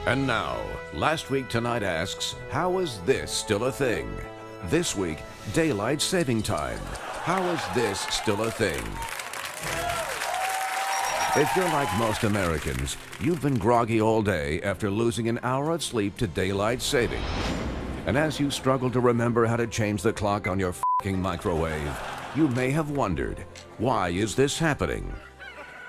And now, Last Week Tonight asks, how is this still a thing? This week, daylight saving time. How is this still a thing? If you're like most Americans, you've been groggy all day after losing an hour of sleep to daylight saving. And as you struggle to remember how to change the clock on your f***ing microwave, you may have wondered, why is this happening?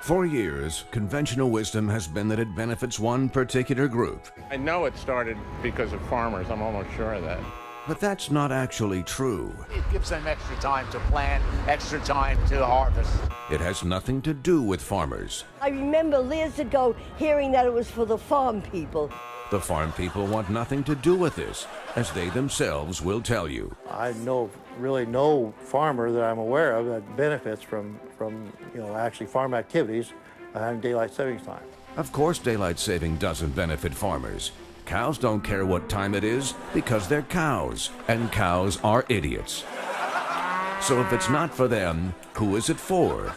For years, conventional wisdom has been that it benefits one particular group. I know it started because of farmers. I'm almost sure of that. But that's not actually true. It gives them extra time to plant, extra time to harvest. It has nothing to do with farmers. I remember years ago hearing that it was for the farm people. The farm people want nothing to do with this, as they themselves will tell you. I know really no farmer that I'm aware of that benefits from actually farm activities having daylight savings time. Of course, daylight saving doesn't benefit farmers. Cows don't care what time it is because they're cows, and cows are idiots. So if it's not for them, who is it for?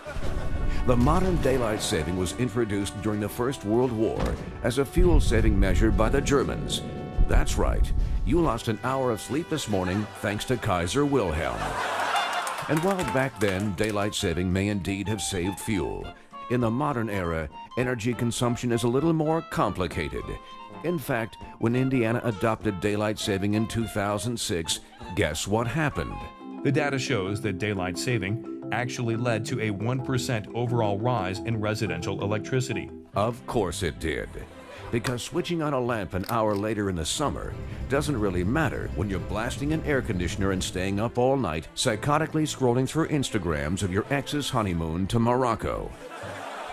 The modern daylight saving was introduced during the First World War as a fuel-saving measure by the Germans. That's right, you lost an hour of sleep this morning thanks to Kaiser Wilhelm. And while back then daylight saving may indeed have saved fuel, in the modern era, energy consumption is a little more complicated. In fact, when Indiana adopted daylight saving in 2006, guess what happened? The data shows that daylight saving actually led to a 1% overall rise in residential electricity. Of course it did. Because switching on a lamp an hour later in the summer doesn't really matter when you're blasting an air conditioner and staying up all night, psychotically scrolling through Instagrams of your ex's honeymoon to Morocco.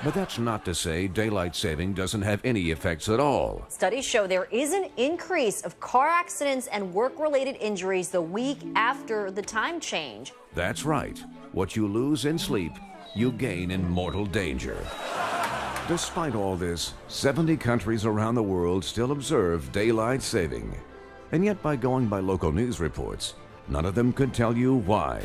But that's not to say daylight saving doesn't have any effects at all. Studies show there is an increase of car accidents and work-related injuries the week after the time change. That's right. What you lose in sleep, you gain in mortal danger. Despite all this, 70 countries around the world still observe daylight saving. And yet, by going by local news reports, none of them could tell you why.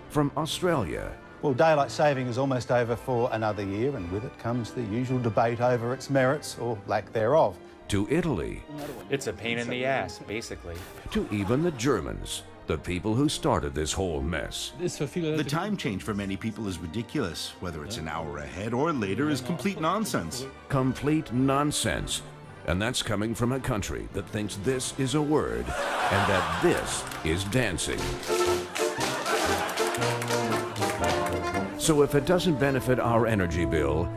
From Australia. Well, daylight saving is almost over for another year, and with it comes the usual debate over its merits or lack thereof. To Italy. It's a pain in the ass, basically. To even the Germans, the people who started this whole mess. The time change for many people is ridiculous. Whether it's an hour ahead or later is complete nonsense. Complete nonsense. And that's coming from a country that thinks this is a word and that this is dancing. So if it doesn't benefit our energy bill,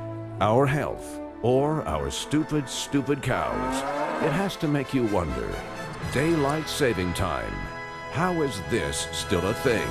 our health, or our stupid, stupid cows, it has to make you wonder, daylight saving time, how is this still a thing?